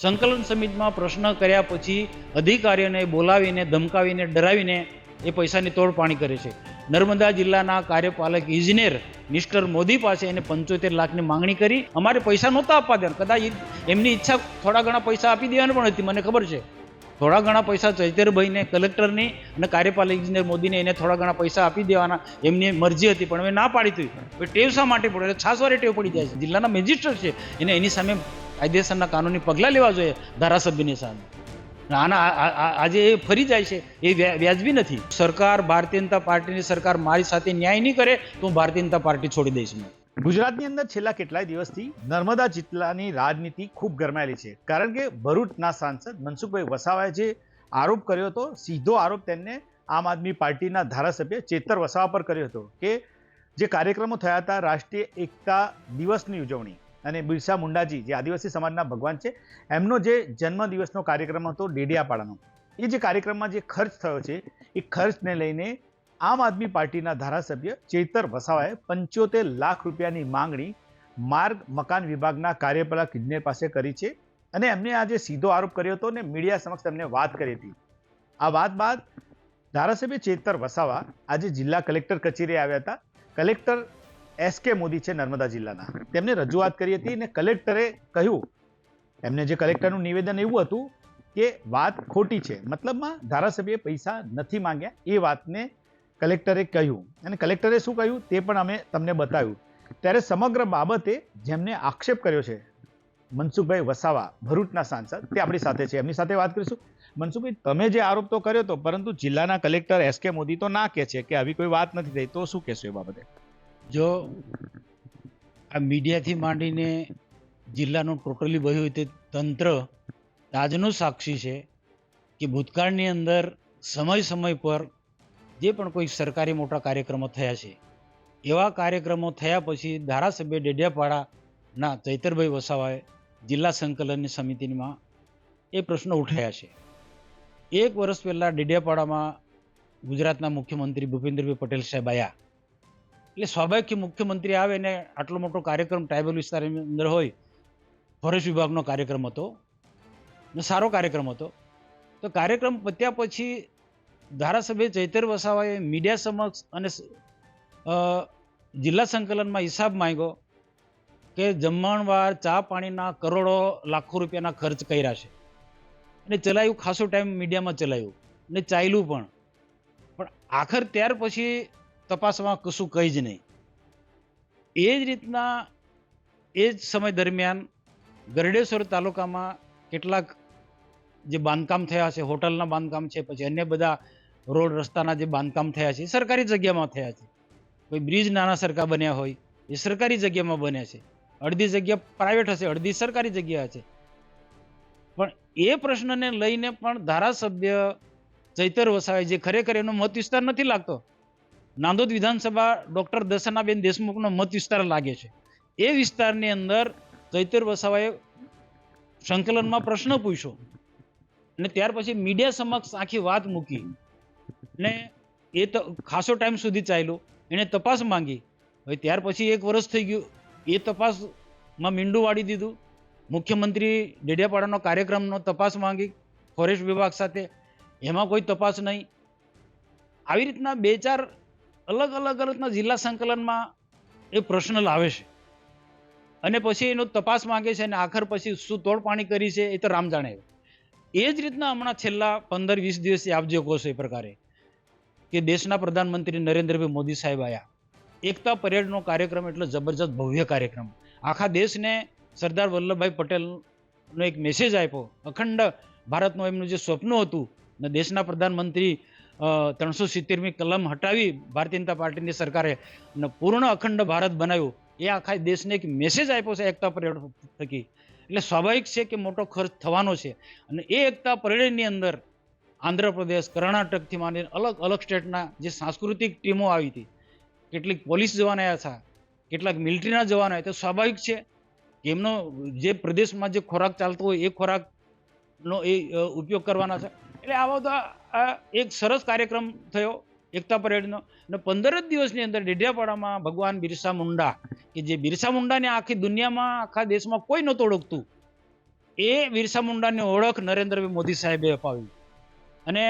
સંકલન સમિતિમાં પ્રશ્ન કર્યા પછી અધિકારીઓને બોલાવીને ધમકાવીને ડરાવીને એ પૈસાની તોડપાણી કરે છે. નર્મદા જિલ્લાના કાર્યપાલક ઇજનેર મિસ્ટર મોદી પાસે એને 75 લાખની માંગણી કરી. અમારે પૈસા નહોતા આપવા દેવાના. કદાચ એમની ઈચ્છા થોડા ઘણા પૈસા આપી દેવાના પણ હતી, મને ખબર છે. થોડા ઘણા પૈસા ચૈતરભાઈને કલેક્ટરની અને કાર્યપાલક ઇજનેર મોદીને એને થોડા ઘણા પૈસા આપી દેવાના એમની મરજી હતી, પણ અમે ના પાડી હતી. ટેવ શા માટે પડે? છાસવારે ટેવ પડી જાય છે. જિલ્લાના મેજિસ્ટ્રેટ છે, એને એની સામે કાયદેસરના કાનૂની પગલાં લેવા જોઈએ ધારાસભ્યની સામે. આજે એ ફરી જાય છે, એ વ્યાજબી નથી. સરકાર, ભારતીય જનતા પાર્ટીની સરકાર મારી સાથે ન્યાય નહીં કરે તો હું ભારતીય જનતા પાર્ટી છોડી દઈશ. ગુજરાતની અંદર છેલ્લા કેટલાય દિવસથી નર્મદા જિલ્લાની રાજનીતિ ખૂબ ગરમાયેલી છે, કારણ કે ભરૂચના સાંસદ મનસુખભાઈ વસાવાએ જે આરોપ કર્યો હતો, સીધો આરોપ તેમને આમ આદમી પાર્ટીના ધારાસભ્ય ચેતર વસાવા પર કર્યો હતો કે જે કાર્યક્રમો થયા હતા રાષ્ટ્રીય એકતા દિવસની ઉજવણી અને બિરસા મુંડાજી જે આદિવાસી સમાજના ભગવાન છે એમનો જે જન્મ દિવસનો કાર્યક્રમ હતો ડેડિયાપાડાનો, એ જે કાર્યક્રમમાં જે ખર્ચ થયો છે એ ખર્ચને લઈને આમ આદમી પાર્ટીના ધારાસભ્ય ચેતર વસાવાએ 75 લાખ રૂપિયાની માંગણી માર્ગ મકાન વિભાગના કાર્યપાલક ઇજનેર પાસે કરી છે. અને એમને આજે સીધો આરોપ કર્યો હતો અને મીડિયા સમક્ષ એમને વાત કરી હતી. આ વાત બાદ ધારાસભ્ય ચેતર વસાવા આજે જિલ્લા કલેક્ટર કચેરીએ આવ્યા હતા. કલેક્ટર એસ.કે. મોદી છે નર્મદા જિલ્લાના, તેમને રજૂઆત કરી હતી અને કલેક્ટરે કહ્યું, એમને જે કલેક્ટરનું નિવેદન એવું હતું કે વાત ખોટી છે, મતલબમાં ધારાસભ્યએ પૈસા નથી માંગ્યા એ વાતને કલેક્ટરે કહ્યું. અને કલેક્ટરે શું કહ્યું તે પણ અમે તમને બતાવ્યું. ત્યારે સમગ્ર બાબતે જેમને આક્ષેપ કર્યો છે મનસુખભાઈ વસાવા, ભરૂચના સાંસદ, તે આપણી સાથે છે, એમની સાથે વાત કરીશું. મનસુખભાઈ, તમે જે આરોપ તો કર્યો હતો, પરંતુ જિલ્લાના કલેક્ટર એસ.કે. મોદી તો ના કહે છે કે આવી કોઈ વાત નથી થઈ, તો શું કહેશો એ બાબતે? જો આ મીડિયાથી માંડીને જિલ્લાનું ટોટલી બહુ તે તંત્ર આજનું સાક્ષી છે કે ભૂતકાળની અંદર સમય પર જે પણ કોઈ સરકારી મોટા કાર્યક્રમો થયા છે, એવા કાર્યક્રમો થયા પછી ધારાસભ્ય ડેડિયાપાડાના ચૈતરભાઈ વસાવાએ જિલ્લા સંકલનની સમિતિમાં એ પ્રશ્નો ઉઠાયા છે. 1 વર્ષ પહેલાં ડેડિયાપાડામાં ગુજરાતના મુખ્યમંત્રી ભૂપેન્દ્રભાઈ પટેલ સાહેબ આવ્યા. એટલે સ્વાભાવિક કે મુખ્યમંત્રી આવે ને આટલો મોટો કાર્યક્રમ ટ્રાઇબલ વિસ્તારની અંદર હોય, ફોરેસ્ટ વિભાગનો કાર્યક્રમ હતો ને સારો કાર્યક્રમ હતો. તો કાર્યક્રમ પત્યા પછી ધારાસભ્ય ચૈતર વસાવાએ મીડિયા સમક્ષ અને જિલ્લા સંકલનમાં હિસાબ માંગ્યો કે જમણવાર, ચા પાણીના કરોડો લાખો રૂપિયાના ખર્ચ કર્યા છે. અને ચલાવ્યું, ખાસો ટાઈમ મીડિયામાં ચલાવ્યું ને ચાલ્યું પણ આખર ત્યાર પછી તપાસમાં કશું કંઈ જ નહીં. એ જ રીતના એ જ સમય દરમિયાન ગરડેશ્વર તાલુકામાં કેટલાક જે બાંધકામ થયા છે, હોટલના બાંધકામ છે, પછી અન્ય બધા રોડ રસ્તાના જે બાંધકામ થયા છે એ સરકારી જગ્યામાં થયા છે. કોઈ બ્રિજ નાના સરખા બન્યા હોય એ સરકારી જગ્યામાં બન્યા છે. અડધી જગ્યા પ્રાઇવેટ હશે, અડધી સરકારી જગ્યા હશે. પણ એ પ્રશ્નને લઈને પણ ધારાસભ્ય ચૈતર વસાવાએ, જે ખરેખર એનો મત વિસ્તાર નથી લાગતો, નાંદોદ વિધાનસભા ડોક્ટર દર્શનાબેન દેશમુખનો મત વિસ્તાર લાગે છે, એ વિસ્તારની અંદર ચૈતર વસાવાએ સંકલનમાં પ્રશ્ન પૂછ્યો અને ત્યાર પછી મીડિયા સમક્ષ આખી વાત મૂકી ને એ તો ખાસો ટાઈમ સુધી ચાલ્યું. એણે તપાસ માંગી. હવે ત્યાર પછી 1 વર્ષ થઈ ગયું, એ તપાસમાં મીંડું વાળી દીધું. મુખ્યમંત્રી ડેડિયાપાડાનો કાર્યક્રમનો તપાસ માંગી ફોરેસ્ટ વિભાગ સાથે, એમાં કોઈ તપાસ નહીં. આવી રીતના 2-4 અલગ જિલ્લા સંકલનમાં એ પ્રશ્ન લાવે છે અને પછી એનો તપાસ માંગે છે અને આખર પછી શું તોડપાણી કરી છે એ તો રામ જાણે. એ જ રીતના હમણાં છેલ્લા 15-20 દિવસથી આપ જે કહો છો એ પ્રકારે કે દેશના પ્રધાનમંત્રી નરેન્દ્રભાઈ મોદી સાહેબ આવ્યા. એકતા પરેડનો કાર્યક્રમ એટલો જબરજસ્ત ભવ્ય કાર્યક્રમ, આખા દેશને સરદાર વલ્લભભાઈ પટેલનો એક મેસેજ આપ્યો. અખંડ ભારતનું એમનું જે સ્વપ્ન હતું ને દેશના પ્રધાનમંત્રી 370મી કલમ હટાવી ભારતીય જનતા પાર્ટીની સરકારે અને પૂર્ણ અખંડ ભારત બનાવ્યું, એ આખા દેશને એક મેસેજ આપ્યો છે એકતા પરેડ થકી. એટલે સ્વાભાવિક છે કે મોટો ખર્ચ થવાનો છે. અને એ એકતા પરેડની અંદર આંધ્રપ્રદેશ, કર્ણાટકથી માંડીને અલગ સ્ટેટના જે સાંસ્કૃતિક ટીમો આવી હતી, કેટલીક પોલીસ જવાન આવ્યા હતા, કેટલાક મિલિટરીના જવાન આવ્યા. તો સ્વાભાવિક છે કે એમનો જે પ્રદેશમાં જે ખોરાક ચાલતો હોય એ ખોરાકનો એ ઉપયોગ કરવાના છે. એટલે આ બધા એક સરસ કાર્યક્રમ થયો એકતા પરેડનો. અને 15 જ દિવસની અંદર ડેડિયાપાડામાં ભગવાન બિરસા મુંડા, કે જે બિરસા મુંડાને આખી દુનિયામાં, આખા દેશમાં કોઈ નહોતું ઓળખતું, એ બિરસા મુંડાની ઓળખ નરેન્દ્રભાઈ મોદી સાહેબે અપાવી અને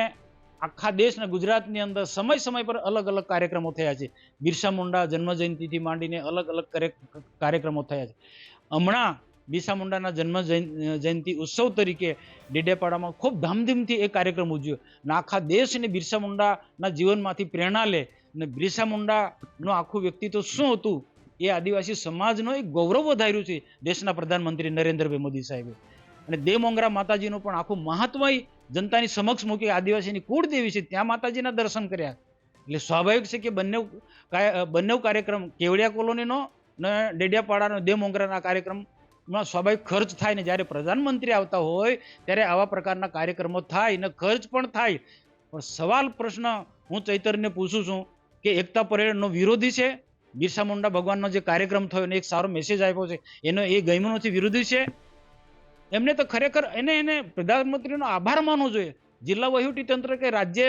આખા દેશ અને ગુજરાતની અંદર સમય પર અલગ અલગ કાર્યક્રમો થયા છે. બિરસા મુંડા જન્મ જયંતિથી માંડીને અલગ અલગ કાર્યક્રમો થયા છે. હમણાં બિરસા મુંડાના જન્મ જયંતિ ઉત્સવ તરીકે ડેડિયાપાડામાં ખૂબ ધામધૂમથી એ કાર્યક્રમ ઉજવ્યો અને આખા દેશને બિરસા મુંડાના જીવનમાંથી પ્રેરણા લે અને બિરસા મુંડાનું આખું વ્યક્તિત્વ શું હતું એ આદિવાસી સમાજનો એક ગૌરવ વધાર્યું છે દેશના પ્રધાનમંત્રી નરેન્દ્રભાઈ મોદી સાહેબે. અને દેવમોંગરા માતાજીનું પણ આખું મહાત્મય જનતાની સમક્ષ મૂકી. આદિવાસીની કુળદેવી છે, ત્યાં માતાજીના દર્શન કર્યા. એટલે સ્વાભાવિક છે કે બંને કાર્યક્રમ કેવડિયા કોલોનીનો ને ડેડિયાપાડાનો દેવમોંગરાના કાર્યક્રમમાં સ્વાભાવિક ખર્ચ થાય ને જ્યારે પ્રધાનમંત્રી આવતા હોય ત્યારે આવા પ્રકારના કાર્યક્રમો થાય ને ખર્ચ પણ થાય. પણ સવાલ પ્રશ્ન હું ચૈતરને પૂછું છું કે એકતા પરેડનો વિરોધી છે? બિરસા મુંડા ભગવાનનો જે કાર્યક્રમ થયો એને એક સારો મેસેજ આપ્યો છે, એનો એ ગમ્યો નથી, વિરોધી છે? એમને તો ખરેખર એને પ્રધાનમંત્રીનો આભાર માનવો જોઈએ. જિલ્લા વહીવટી તંત્ર કે રાજ્ય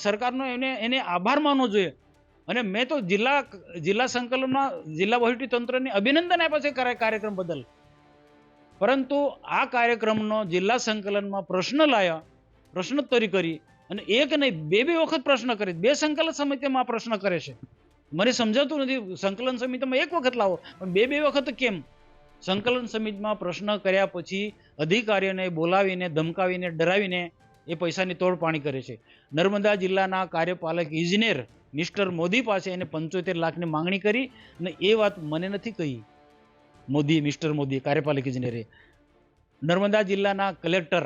સરકારનો એને આભાર માનવો જોઈએ. અને મેં તો જિલ્લા સંકલનમાં જિલ્લા વહીવટી તંત્રને અભિનંદન આપ્યા છે કાર્યક્રમ બદલ. પરંતુ આ કાર્યક્રમનો જિલ્લા સંકલનમાં પ્રશ્ન લાયા, પ્રશ્નોત્તરી કરી અને એક નહીં બે વખત પ્રશ્ન કરે. 2 સંકલન સમિતિમાં આ પ્રશ્ન કરે છે. મને સમજાતું નથી. સંકલન સમિતિમાં 1 વખત લાવો પણ 2 વખત કેમ? સંકલન સમિતિમાં પ્રશ્ન કર્યા પછી અધિકારીઓને બોલાવીને ધમકાવીને ડરાવીને એ પૈસાની તોડપાણી કરે છે. નર્મદા જિલ્લાના કાર્યપાલક ઇજનેર મિસ્ટર મોદી પાસે એને 75 લાખની માંગણી કરી અને એ વાત મને નથી કહી મિસ્ટર મોદી કાર્યપાલક ઇજનેરે. નર્મદા જિલ્લાના કલેક્ટર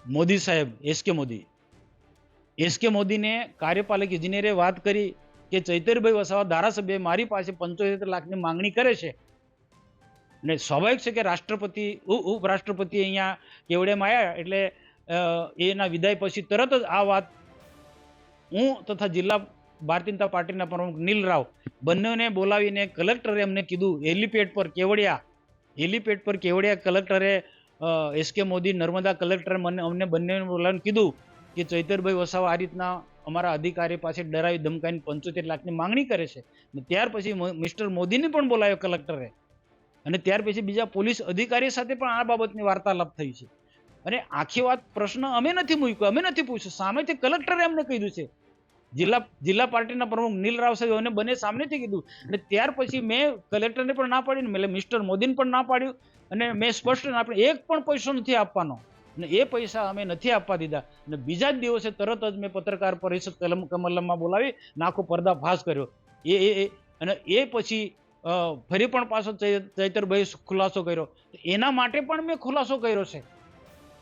મોદી સાહેબ એસકે મોદીને કાર્યપાલક ઇજનેરે વાત કરી કે ચૈતરભાઈ વસાવા ધારાસભ્ય મારી પાસે 75 લાખની માંગણી કરે છે. અને સ્વાભાવિક છે કે રાષ્ટ્રપતિ ઉપરાષ્ટ્રપતિ અહીંયા કેવડિયામાં આવ્યા એટલે એના વિદાય પછી તરત જ આ વાત હું તથા જિલ્લા ભારતીય જનતા પાર્ટીના પ્રમુખ નીલ રાવ બંનેને બોલાવીને કલેક્ટરે અમને કીધું હેલિપેડ પર કેવડિયા કલેક્ટરે એસકે મોદી નર્મદા કલેક્ટરે અમને બંનેને બોલાવીને કીધું કે ચૈતરભાઈ વસાવા આ રીતના અમારા અધિકારી પાસે ડરાવી ધમકાઈને 75 લાખની માંગણી કરે છે. ત્યાર પછી મિસ્ટર મોદીને પણ બોલાવ્યો કલેક્ટરે અને ત્યાર પછી બીજા પોલીસ અધિકારી સાથે પણ આ બાબતની વાર્તાલાપ થઈ છે. અને આખી વાત પ્રશ્ન અમે નથી મૂક્યો, અમે નથી પૂછ્યું, સામેથી કલેક્ટરે અમને કીધું છે. જિલ્લા પાર્ટીના પ્રમુખ નીલ રાવ સાહેબ અને બંને સામેથી કીધું. અને ત્યાર પછી મેં કલેક્ટરને પણ ના પાડી, એટલે મિસ્ટર મોદીને પણ ના પાડ્યું અને મેં સ્પષ્ટ આપણે 1 પણ પૈસો નથી આપવાનો અને એ પૈસા અમે નથી આપવા દીધા. અને બીજા જ દિવસે તરત જ મેં પત્રકાર પરિષદ કમલમમાં બોલાવી નાખો પર્દાફાશ કર્યો. અને એ પછી ફરી પણ પાછો ચૈતરભાઈ ખુલાસો કર્યો. એના માટે પણ મેં ખુલાસો કર્યો છે.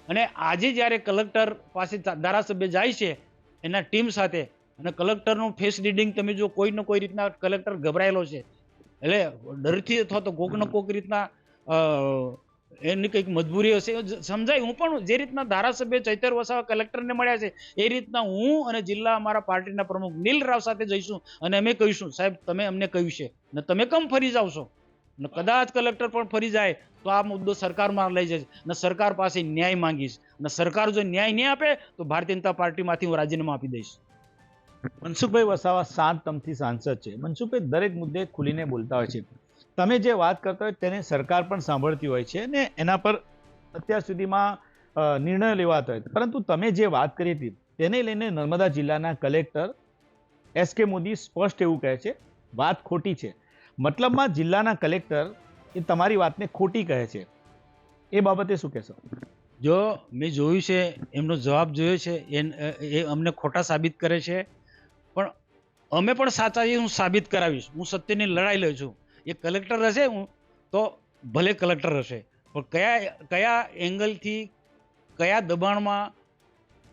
અને આજે જ્યારે કલેક્ટર પાસે ધારાસભ્ય જાય છે એના ટીમ સાથે અને કલેક્ટરનું ફેસ રીડિંગ તમે જો કોઈને કોઈ રીતના કલેક્ટર ગભરાયેલો છે એટલે ડરથી અથવા તો કોક ને કોક રીતના એની કંઈક મજબૂરી હશે સમજાય. હું પણ જે રીતના ધારાસભ્ય ચૈતર વસાવા કલેક્ટરને મળ્યા છે એ રીતના હું અને જિલ્લા અમારા પાર્ટીના પ્રમુખ નીલ રાવ સાથે જઈશું અને અમે કહીશું સાહેબ તમે અમને કહ્યું છે ને તમે કેમ ફરી જાવ છો ને કદાચ કલેક્ટર પણ ફરી જાય તો આ મુદ્દો સરકારમાં લઈ જશે અને સરકાર પાસે ન્યાય માંગીશ અને સરકાર જો ન્યાય નહીં આપે તો ભારતીય જનતા પાર્ટીમાંથી હું રાજીનામું આપી દઈશ. મનસુખભાઈ વસાવા શાંત તમથી સાંસદ છે. મનસુખભાઈ દરેક મુદ્દે ખુલીને બોલતા હોય છે. તમે જે વાત કરતા હોય તેને સરકાર પણ સાંભળતી હોય છે ને એના પર અત્યાર સુધીમાં નિર્ણય લેવાતો હોય. પરંતુ તમે જે વાત કરી હતી તેને લઈને નર્મદા જિલ્લાના કલેક્ટર એસકે મોદી સ્પષ્ટ એવું કહે છે વાત ખોટી છે. મતલબમાં જિલ્લાના કલેક્ટર એ તમારી વાતને ખોટી કહે છે. એ બાબતે શું કહેશો? જો મેં જોયું છે એમનો જવાબ જોયો છે એ અમને ખોટા સાબિત કરે છે પણ અમે પણ સાચા હું સાબિત કરાવીશ. હું સત્યની લડાઈ લઉં છું. એ કલેક્ટર હશે હું તો ભલે કલેક્ટર હશે પણ કયા એંગલથી કયા દબાણમાં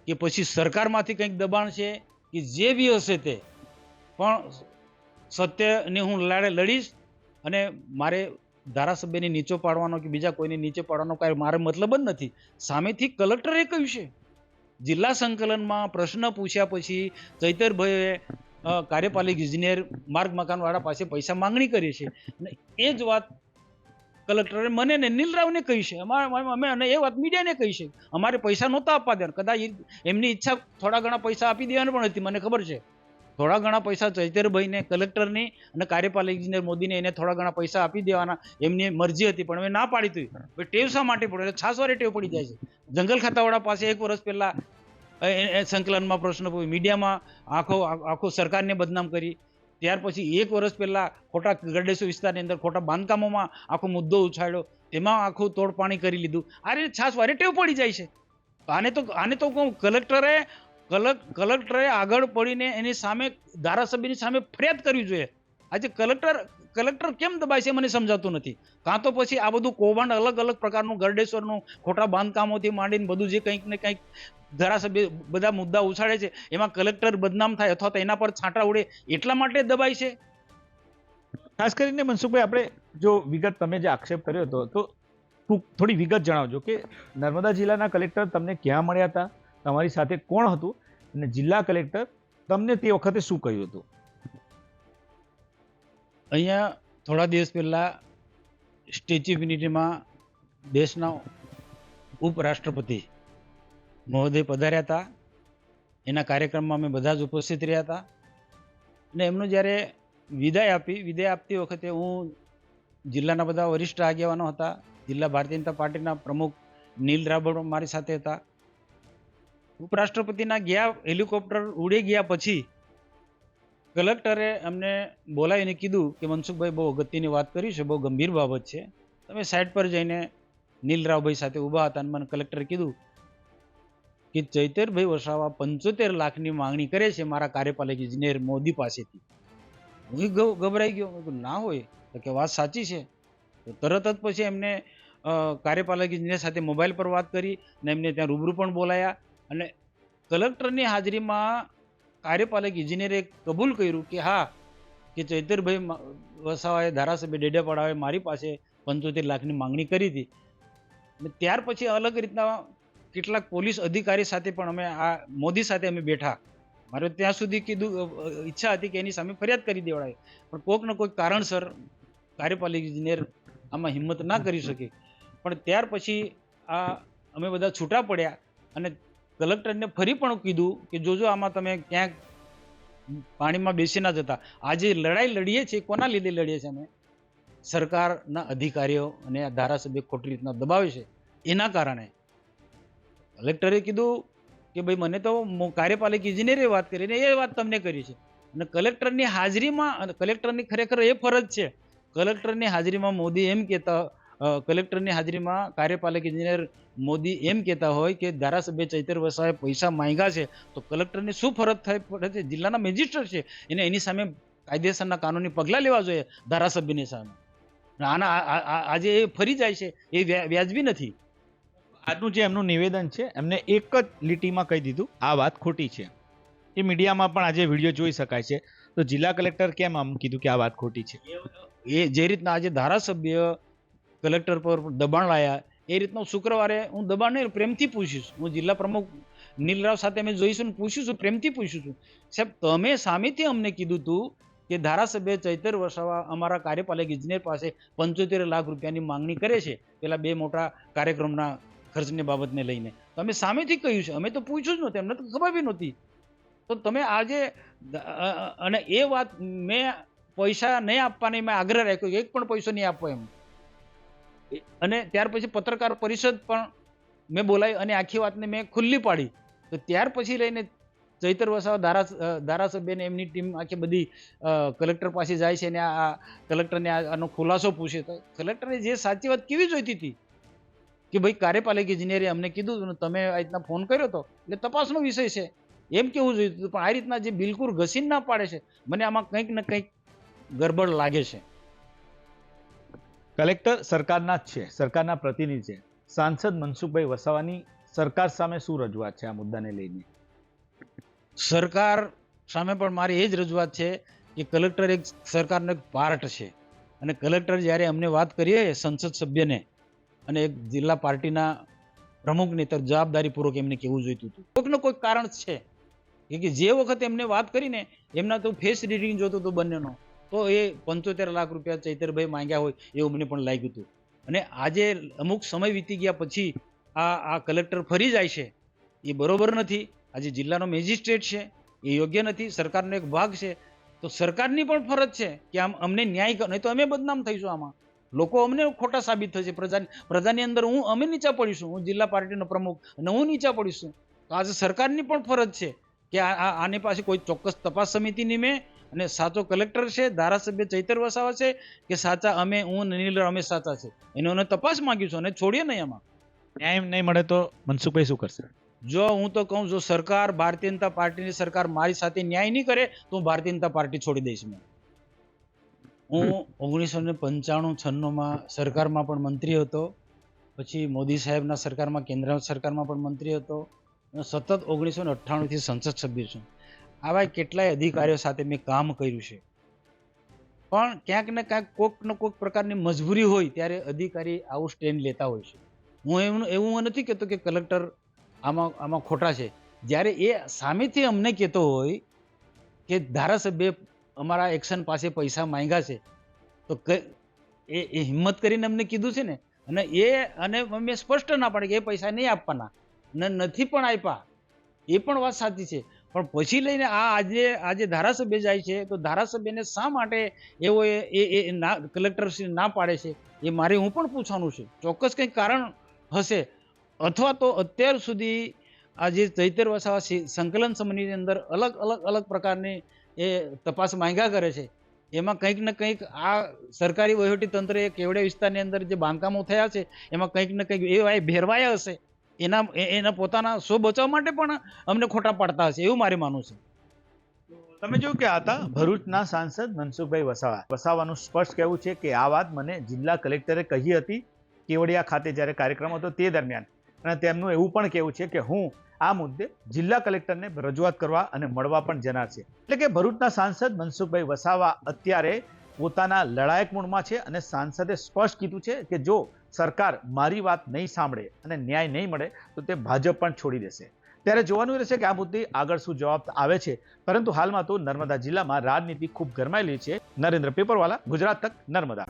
કે પછી સરકારમાંથી કંઈક દબાણ છે કે જે બી હશે તે પણ સત્યની હું લડીશ. અને મારે ધારાસભ્યને નીચો પાડવાનો કે બીજા કોઈને નીચે પાડવાનો કાંઈ મારે મતલબ જ નથી. સામેથી કલેક્ટરે કહ્યું છે. જિલ્લા સંકલનમાં પ્રશ્ન પૂછ્યા પછી ચૈતરભાઈએ કાર્યપાલક ઇજનેર માર્ગ મકાનવાળા પાસે પૈસા માંગણી કરી છે અને એ જ વાત કલેક્ટરે મને ને નીલરાવને કહી છે. અમે અને એ વાત મીડિયાને કહી છે. અમારે પૈસા નહોતા આપવા દેવાના. કદાચ એમની ઈચ્છા થોડા ઘણા પૈસા આપી દેવાની પણ હતી મને ખબર છે થોડા ઘણા પૈસા ચૈતરભાઈને કલેક્ટરની અને કાર્યપાલક ઇજનેર મોદીને એને થોડા ઘણા પૈસા આપી દેવાના એમની મરજી હતી, પણ હવે ના પાડી હતી. હવે ટેવ શા માટે પડે? એટલે છાસવારે ટેવ પડી જાય છે. જંગલ ખાતાવાળા પાસે 1 વર્ષ પહેલા સંકલનમાં પ્રશ્ન પૂછ્યો, મીડિયામાં આખો સરકારને બદનામ કરી. ત્યાર પછી 1 વર્ષ પહેલા ખોટા ગરડેસુ વિસ્તારની અંદર ખોટા બાંધકામોમાં આખો મુદ્દો ઉછાળ્યો, તેમાં આખું તોડપાણી કરી લીધું. આ રીતે છાસવારે ટેવ પડી જાય છે. આને તો કહું, કલેક્ટરે આગળ પડીને એની સામે ધારાસભ્યની સામે ફરિયાદ કરવી જોઈએ. આજે કલેક્ટર કેમ દબાય છે મને સમજાતું નથી. કાં તો પછી આ બધું કૌભાંડ અલગ અલગ પ્રકારનું ગરડેશ્વરનું ખોટા બાંધકામોથી માંડીને બધું જે કંઈક ને કંઈક ધારાસભ્ય બધા મુદ્દા ઉછાળે છે એમાં કલેક્ટર બદનામ થાય અથવા તો એના પર છાંટા ઉડે એટલા માટે દબાય છે. ખાસ કરીને મનસુખભાઈ, આપણે જો વિગત, તમે જે આક્ષેપ કર્યો હતો તો થોડી વિગત જણાવજો કે નર્મદા જિલ્લાના કલેક્ટર તમને ક્યાં મળ્યા હતા, તમારી સાથે કોણ હતું, અને જિલ્લા કલેક્ટર તમને તે વખતે શું કહ્યું હતું? અહીંયા થોડા દિવસ પહેલા સ્ટેચ્યુ ઓફ યુનિટીમાં દેશના ઉપરાષ્ટ્રપતિ મહોદય પધાર્યા હતા. એના કાર્યક્રમમાં અમે બધા જ ઉપસ્થિત રહ્યા હતા અને એમનું જ્યારે વિદાય આપતી વખતે હું જિલ્લાના બધા વરિષ્ઠ આગેવાનો હતા. જિલ્લા ભારતીય જનતા પાર્ટીના પ્રમુખ નીલ રાબડ મારી સાથે હતા. ઉપરાષ્ટ્રપતિના હેલિકોપ્ટર ઉડી ગયા પછી કલેક્ટરે અમને બોલાવીને કીધું કે મનસુખભાઈ, બહુ અગત્યની વાત કરી છે, બહુ ગંભીર બાબત છે, તમે સાઈડ પર જઈને નીલ રાવભાઈ સાથે ઊભા હતા અને મને કલેક્ટરે કીધું કે ચૈતરભાઈ વસાવા 75 લાખની માંગણી કરે છે મારા કાર્યપાલક ઇજનેર મોદી પાસેથી. હું ગભરાઈ ગયો. મેં કીધું ના હોય તો કે વાત સાચી છે. તો તરત જ પછી એમને કાર્યપાલક ઇજનેર સાથે મોબાઈલ પર વાત કરી અને એમને ત્યાં રૂબરૂ પણ બોલાયા અને કલેક્ટરની હાજરીમાં કાર્યપાલક ઇજનેરે કબૂલ કર્યું કે હા, કે ચૈતરભાઈ વસાવાએ ધારાસભ્ય ડેડિયાપાડાએ મારી પાસે 75 લાખની માંગણી કરી હતી. અને ત્યાર પછી અલગ રીતના કેટલાક પોલીસ અધિકારી સાથે પણ મોદી સાથે અમે બેઠા. મારે ત્યાં સુધી કીધું, ઈચ્છા હતી કે એની સામે ફરિયાદ કરી દેવડાય, પણ કોઈક ને કોઈક કારણસર કાર્યપાલક ઇજનેર આમાં હિંમત ના કરી શકે. પણ ત્યાર પછી અમે બધા છૂટા પડ્યા અને કલેક્ટરને ફરી પણ કીધું કે જોજો આમાં તમે ક્યાંક પાણીમાં બેસી ના જતા. આજે લડાઈ લડીએ છીએ, કોના લીધે લડીએ છીએ? અમે સરકારના અધિકારીઓ અને ધારાસભ્ય ખોટી રીતના દબાવે છે એના કારણે. કલેક્ટરે કીધું કે ભાઈ મને તો કાર્યપાલક ઇજનેરે વાત કરીને એ વાત તમને કરી છે. અને કલેક્ટરની હાજરીમાં, અને કલેક્ટરની ખરેખર એ ફરજ છે, કલેક્ટરની હાજરીમાં મોદી એમ કહેતા, કલેક્ટરની હાજરીમાં કાર્યપાલક ઇજનેર મોદી એમ કહેતા હોય કે ધારાસભ્ય ચૈતર વસાવાએ પૈસા માંગ્યા છે, તો કલેક્ટરની શું ફરજ થાય પડે છે? જિલ્લાના મેજિસ્ટ્રેટ છે, એને એની સામે કાયદેસરના કાનૂની પગલાં લેવા જોઈએ ધારાસભ્યની સામે. આજે એ ફરી જાય છે એ વ્યાજબી નથી. આજનું જે એમનું નિવેદન છે, એમને એક જ લીટીમાં કહી દીધું આ વાત ખોટી છે. એ મીડિયામાં પણ આજે વિડીયો જોઈ શકાય છે. તો જિલ્લા કલેક્ટર કેમ આમ કીધું કે આ વાત ખોટી છે? એ જે રીતના આજે ધારાસભ્ય કલેક્ટર પર દબાણ લાયા, એ રીતનું શુક્રવારે હું દબાણ નહીં, પ્રેમથી પૂછીશ. હું જિલ્લા પ્રમુખ નીલરાવ સાથે અમે જોઈશું ને પૂછીશું, પ્રેમથી પૂછીશું, સાહેબ તમે સામેથી અમને કીધું હતું કે ધારાસભ્ય ચૈતર વસાવા અમારા કાર્યપાલક ઇજનેર પાસે 75 લાખ રૂપિયાની માંગણી કરે છે પેલા 2 મોટા કાર્યક્રમના ખર્ચની બાબતને લઈને. તમે સામેથી કહ્યું છે, અમે તો પૂછ્યું જ નહોતું, અમને તો ખબર બી નહોતી. તો તમે આજે, અને એ વાત મેં પૈસા નહીં આપવાની મેં આગ્રહ રાખ્યો, એક પણ પૈસો નહીં આપવો એમ. અને ત્યાર પછી પત્રકાર પરિષદ પણ મેં બોલાવી અને આખી વાતને મેં ખુલ્લી પાડી. તો ત્યાર પછી લઈને ચૈતર વસાવા ધારાસભ્યને એમની ટીમ આખી બધી કલેક્ટર પાસે જાય છે અને આ કલેક્ટરને આનો ખુલાસો પૂછે. તો કલેક્ટરે જે સાચી વાત કેવી જોઈતી હતી કે ભાઈ કાર્યપાલક ઇજનેરે અમને કીધું, તમે આ રીતના ફોન કર્યો હતો એટલે તપાસનો વિષય છે એમ કેવું જોઈતું હતું. પણ આ રીતના જે બિલકુલ ઘસીને ના પાડે છે, મને આમાં કંઈક ને કંઈક ગડબડ લાગે છે. કલેક્ટર સરકારના જ છે, સરકારના પ્રતિનિધિ છે. સાંસદ મનસુખભાઈ વસાવાની સરકાર સામે શું રજૂઆત છે આ મુદ્દાને લઈને? સરકાર સામે પણ મારી એ જ રજૂઆત છે કે કલેક્ટર એક સરકારનો એક પાર્ટ છે અને કલેક્ટર જ્યારે અમને વાત કરીએ સંસદ સભ્યને અને એક જિલ્લા પાર્ટીના પ્રમુખને, તો જવાબદારીપૂર્વક એમને કહેવું જોઈતું હતું. કોઈકને કોઈક કારણ છે કે જે વખતે એમને વાત કરીને એમના તો ફેસ રીડિંગ જોતું હતું બંનેનો, તો એ 75 લાખ રૂપિયા ચૈતરભાઈ માંગ્યા હોય એવું મને પણ લાગ્યું હતું. અને આજે અમુક સમય વીતી ગયા પછી આ કલેક્ટર ફરી જાય છે, એ બરોબર નથી. આજે જિલ્લાનો મેજિસ્ટ્રેટ છે, એ યોગ્ય નથી. સરકારનો એક ભાગ છે, તો સરકારની પણ ફરજ છે કે આમ અમને ન્યાય નહીં તો અમે બદનામ થઈશું. આમાં લોકો અમને ખોટા સાબિત થશે. પ્રજાની અંદર અમે નીચા પડીશું. હું જિલ્લા પાર્ટીનો પ્રમુખ અને હું નીચા પડીશું. તો આજે સરકારની પણ ફરજ છે કે આની પાસે કોઈ ચોક્કસ તપાસ સમિતિ નિમે અને સાચો કલેક્ટર છે, ધારાસભ્ય ચૈતર વસાવા છે કે સાચા હું નીલ રમેશ સાચા છે, એને તપાસ માંગીશું અને છોડીએ નહીં. આમાં ન્યાય નહીં મળે તો મનસુખભાઈ શું કરશે? જો હું તો કહું, જો સરકાર ભારતીય જનતા પાર્ટીની સરકાર મારી સાથે ન્યાય નહીં કરે તો હું ભારતીય જનતા પાર્ટી છોડી દઈશ. હું 1995-96માં સરકારમાં પણ મંત્રી હતો, પછી મોદી સાહેબના સરકારમાં, કેન્દ્ર સરકારમાં પણ મંત્રી હતો, અને સતત 1998થી સંસદ સભ્ય છું. આવા કેટલાય અધિકારીઓ સાથે મેં કામ કર્યું છે. પણ ક્યાંક ને ક્યાંક કોઈક પ્રકારની મજબૂરી હોય ત્યારે અધિકારી આવું સ્ટેન્ડ લેતા હોય છે. હું એવું નથી કહેતો કે કલેક્ટર આમાં ખોટા છે. જ્યારે એ સામેથી અમને કહેતો હોય કે ધારાસભ્ય અમારા એક્શન પાસે પૈસા માંગ્યા છે, તો એ હિંમત કરીને અમને કીધું છે ને, અને મેં સ્પષ્ટ ના પાડી કે એ પૈસા નહીં આપવાના, નથી પણ આપ્યા. એ પણ વાત સાચી છે. પણ પછી લઈને આજે ધારાસભ્ય જાય છે, તો ધારાસભ્યને શા માટે એવો એ ના કલેક્ટરશ્રી ના પાડે છે, એ મારે હું પણ પૂછવાનું છે. ચોક્કસ કંઈક કારણ હશે. અથવા તો અત્યાર સુધી આજે ચૈતર વસાવા સંકલન સમિતિની અંદર અલગ પ્રકારની એ તપાસ માંગ્યા કરે છે. એમાં કંઈક ને કંઈક આ સરકારી વહીવટી તંત્રે કેવડિયા વિસ્તારની અંદર જે બાંધકામો થયા છે એમાં કંઈક ને કંઈક એ ભેરવાયા હશે. એના પોતાના સ્વ બચાવ માટે પણ અમને ખોટા પાડતા હશે, એવું મારે માનવું છે. તમે જોયું કે આ હતા ભરૂચના સાંસદ મનસુખભાઈ વસાવાનું સ્પષ્ટ કહેવું છે કે આ વાત મને જિલ્લા કલેક્ટરે કહી હતી કેવડિયા ખાતે જ્યારે કાર્યક્રમ હતો તે દરમિયાન. અને તેમનું એવું પણ કહેવું છે કે હું આ મુદ્દે જિલ્લા કલેક્ટરને રજૂઆત કરવા અને મળવા પણ જનાર છે. એટલે કે ભરૂચના સાંસદ મનસુખભાઈ વસાવા અત્યારે પોતાના લડાયક મૂડમાં છે અને સાંસદે સ્પષ્ટ કીધું છે કે જો સરકાર મારી વાત નહીં સાંભળે અને ન્યાય નહીં મળે તો તે ભાજપ પણ છોડી દેશે. ત્યારે જોવાનું રહેશે કે આ મુદ્દે આગળ શું જવાબ આવે છે. પરંતુ હાલમાં તો નર્મદા જિલ્લામાં રાજનીતિ ખૂબ ગરમાયેલી છે. નરેન્દ્ર પેપરવાલા, ગુજરાત તક, નર્મદા.